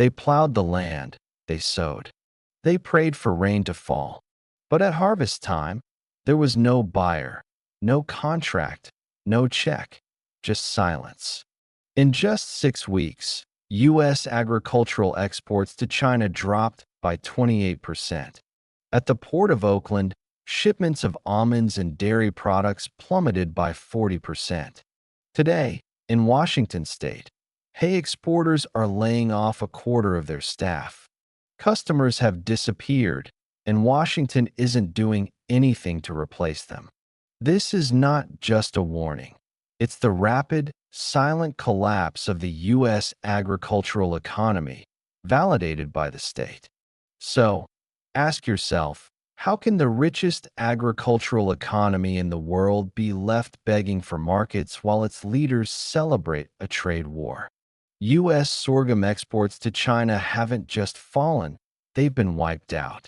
They plowed the land, they sowed. They prayed for rain to fall. But at harvest time, there was no buyer, no contract, no check, just silence. In just 6 weeks, U.S. agricultural exports to China dropped by 28%. At the Port of Oakland, shipments of almonds and dairy products plummeted by 40%. Today, in Washington state, hay exporters are laying off a quarter of their staff. Customers have disappeared, and Washington isn't doing anything to replace them. This is not just a warning. It's the rapid, silent collapse of the U.S. agricultural economy, validated by the state. So, ask yourself, how can the richest agricultural economy in the world be left begging for markets while its leaders celebrate a trade war? U.S. sorghum exports to China haven't just fallen, they've been wiped out.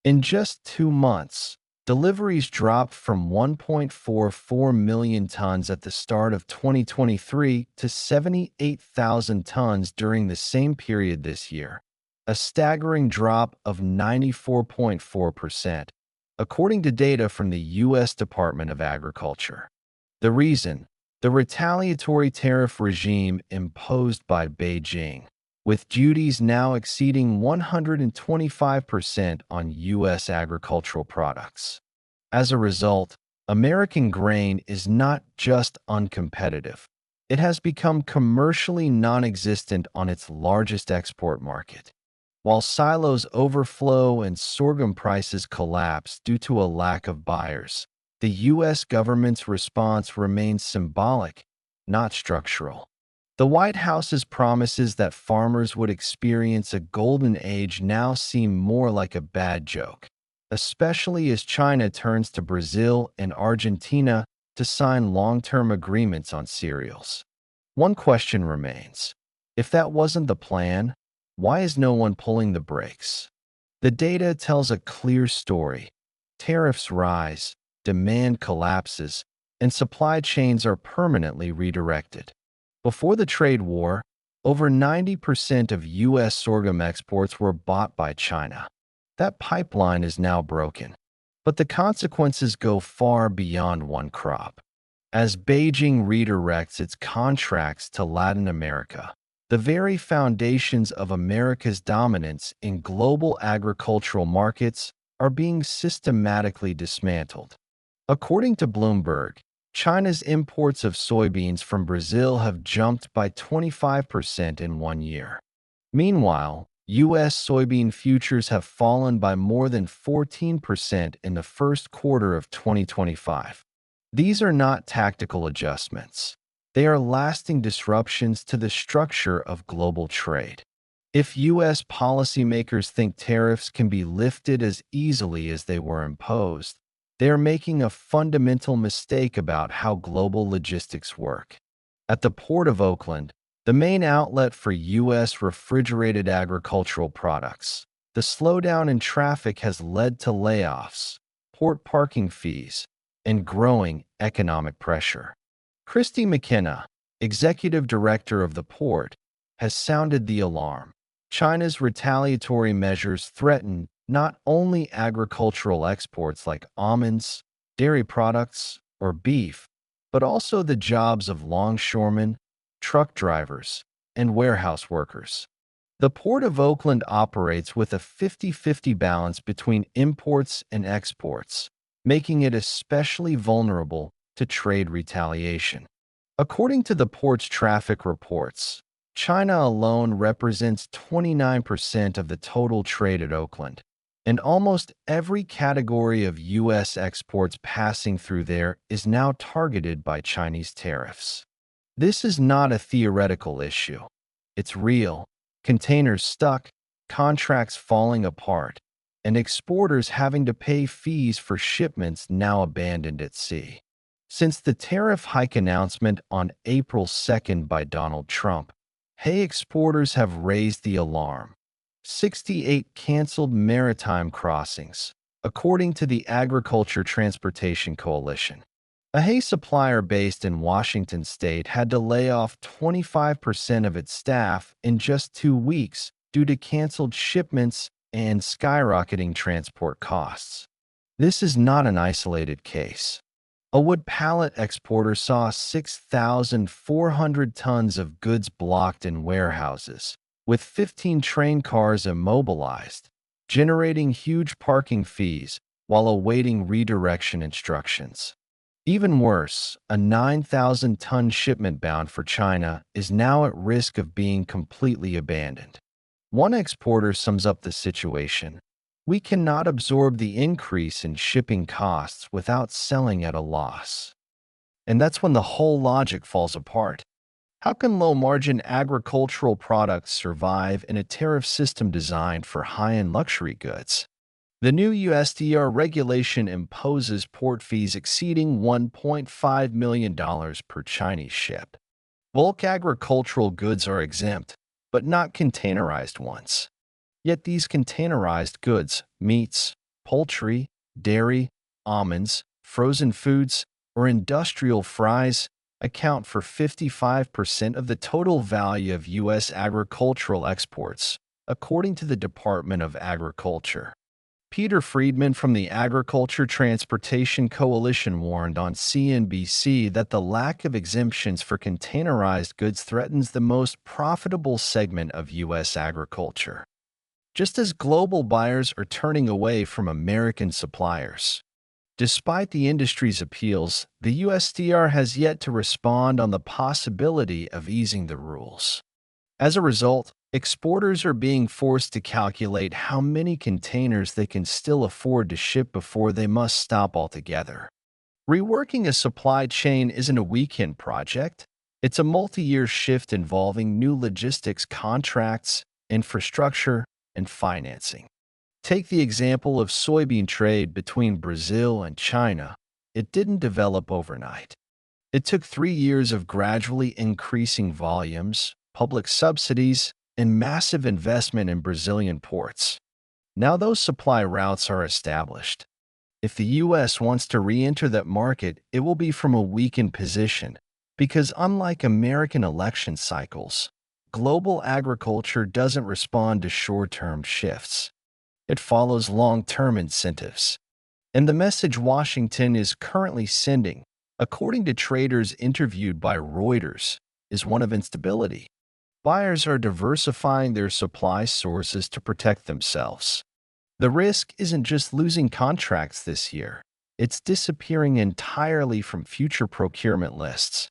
In just 2 months, deliveries dropped from 1.44 million tons at the start of 2023 to 78,000 tons during the same period this year, a staggering drop of 94.4%, according to data from the U.S. Department of Agriculture. The reason? The retaliatory tariff regime imposed by Beijing, with duties now exceeding 125% on U.S. agricultural products. As a result, American grain is not just uncompetitive. It has become commercially non-existent on its largest export market. While silos overflow and sorghum prices collapse due to a lack of buyers, the U.S. government's response remains symbolic, not structural. The White House's promises that farmers would experience a golden age now seem more like a bad joke, especially as China turns to Brazil and Argentina to sign long-term agreements on cereals. One question remains. If that wasn't the plan, why is no one pulling the brakes? The data tells a clear story. Tariffs rise, demand collapses, and supply chains are permanently redirected. Before the trade war, over 90% of U.S. sorghum exports were bought by China. That pipeline is now broken. But the consequences go far beyond one crop. As Beijing redirects its contracts to Latin America, the very foundations of America's dominance in global agricultural markets are being systematically dismantled. According to Bloomberg, China's imports of soybeans from Brazil have jumped by 25% in 1 year. Meanwhile, U.S. soybean futures have fallen by more than 14% in the first quarter of 2025. These are not tactical adjustments. They are lasting disruptions to the structure of global trade. If U.S. policymakers think tariffs can be lifted as easily as they were imposed, they are making a fundamental mistake about how global logistics work. At the Port of Oakland, the main outlet for U.S. refrigerated agricultural products, the slowdown in traffic has led to layoffs, port parking fees, and growing economic pressure. Christy McKenna, executive director of the port, has sounded the alarm. China's retaliatory measures threaten not only agricultural exports like almonds, dairy products, or beef, but also the jobs of longshoremen, truck drivers, and warehouse workers. The Port of Oakland operates with a 50-50 balance between imports and exports, making it especially vulnerable to trade retaliation. According to the port's traffic reports, China alone represents 29% of the total trade at Oakland, and almost every category of U.S. exports passing through there is now targeted by Chinese tariffs. This is not a theoretical issue. It's real. Containers stuck, contracts falling apart, and exporters having to pay fees for shipments now abandoned at sea. Since the tariff hike announcement on April 2nd by Donald Trump, hay exporters have raised the alarm. 68 canceled maritime crossings, according to the Agriculture Transportation Coalition. A hay supplier based in Washington state had to lay off 25% of its staff in just 2 weeks due to canceled shipments and skyrocketing transport costs. This is not an isolated case. A wood pallet exporter saw 6,400 tons of goods blocked in warehouses, with 15 train cars immobilized, generating huge parking fees while awaiting redirection instructions. Even worse, a 9,000-ton shipment bound for China is now at risk of being completely abandoned. One exporter sums up the situation. We cannot absorb the increase in shipping costs without selling at a loss. And that's when the whole logic falls apart. How can low-margin agricultural products survive in a tariff system designed for high-end luxury goods? The new USTR regulation imposes port fees exceeding $1.5 million per Chinese ship. Bulk agricultural goods are exempt, but not containerized ones. Yet these containerized goods, meats, poultry, dairy, almonds, frozen foods, or industrial fries, account for 55% of the total value of U.S. agricultural exports, according to the Department of Agriculture. Peter Friedman from the Agriculture Transportation Coalition warned on CNBC that the lack of exemptions for containerized goods threatens the most profitable segment of U.S. agriculture. Just as global buyers are turning away from American suppliers. Despite the industry's appeals, the USTR has yet to respond on the possibility of easing the rules. As a result, exporters are being forced to calculate how many containers they can still afford to ship before they must stop altogether. Reworking a supply chain isn't a weekend project. It's a multi-year shift involving new logistics contracts, infrastructure, and financing. Take the example of soybean trade between Brazil and China. It didn't develop overnight. It took 3 years of gradually increasing volumes, public subsidies, and massive investment in Brazilian ports. Now those supply routes are established. If the U.S. wants to re-enter that market, it will be from a weakened position, because unlike American election cycles, global agriculture doesn't respond to short-term shifts. It follows long-term incentives. And the message Washington is currently sending, according to traders interviewed by Reuters, is one of instability. Buyers are diversifying their supply sources to protect themselves. The risk isn't just losing contracts this year, it's disappearing entirely from future procurement lists.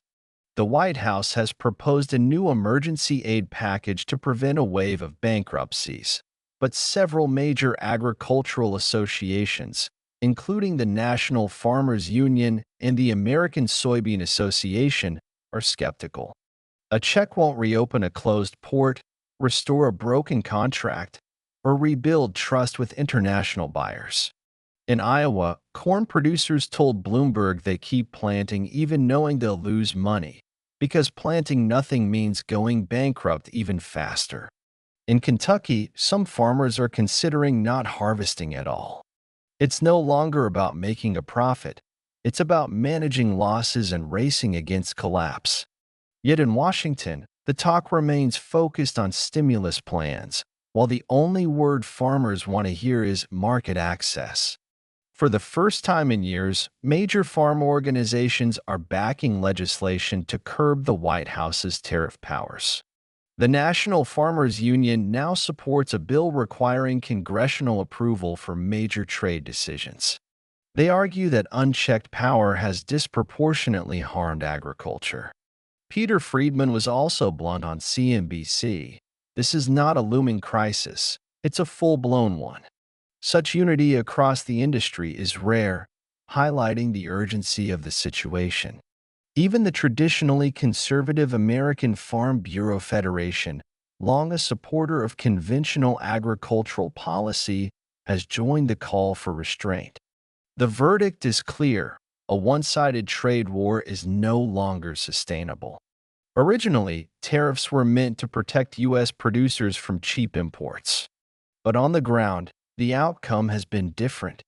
The White House has proposed a new emergency aid package to prevent a wave of bankruptcies, but several major agricultural associations, including the National Farmers Union and the American Soybean Association, are skeptical. A check won't reopen a closed port, restore a broken contract, or rebuild trust with international buyers. In Iowa, corn producers told Bloomberg they keep planting even knowing they'll lose money, because planting nothing means going bankrupt even faster. In Kentucky, some farmers are considering not harvesting at all. It's no longer about making a profit. It's about managing losses and racing against collapse. Yet in Washington, the talk remains focused on stimulus plans, while the only word farmers want to hear is market access. For the first time in years, major farm organizations are backing legislation to curb the White House's tariff powers. The National Farmers Union now supports a bill requiring congressional approval for major trade decisions. They argue that unchecked power has disproportionately harmed agriculture. Peter Friedman was also blunt on CNBC. This is not a looming crisis, it's a full-blown one. Such unity across the industry is rare, highlighting the urgency of the situation. Even the traditionally conservative American Farm Bureau Federation, long a supporter of conventional agricultural policy, has joined the call for restraint. The verdict is clear: a one-sided trade war is no longer sustainable. Originally, tariffs were meant to protect U.S. producers from cheap imports. But on the ground, the outcome has been different.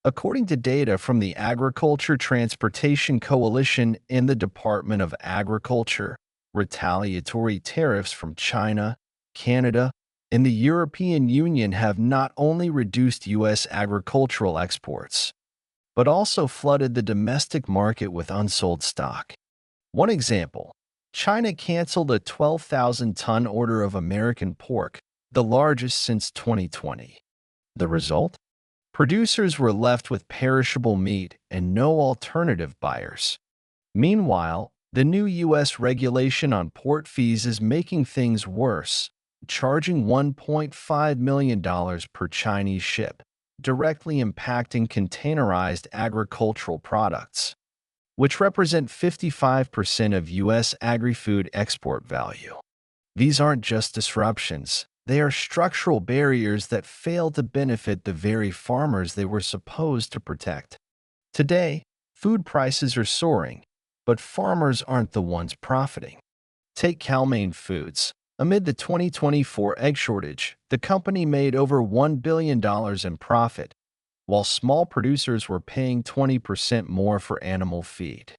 According to data from the Agriculture Transportation Coalition and the Department of Agriculture, retaliatory tariffs from China, Canada, and the European Union have not only reduced U.S. agricultural exports, but also flooded the domestic market with unsold stock. One example, China canceled a 12,000-ton order of American pork, the largest since 2020. The result? Producers were left with perishable meat and no alternative buyers. Meanwhile, the new U.S. regulation on port fees is making things worse, charging $1.5 million per Chinese ship, directly impacting containerized agricultural products, which represent 55% of U.S. agri-food export value. These aren't just disruptions, they are structural barriers that fail to benefit the very farmers they were supposed to protect. Today, food prices are soaring, but farmers aren't the ones profiting. Take Cal-Maine Foods. Amid the 2024 egg shortage, the company made over $1 billion in profit, while small producers were paying 20% more for animal feed.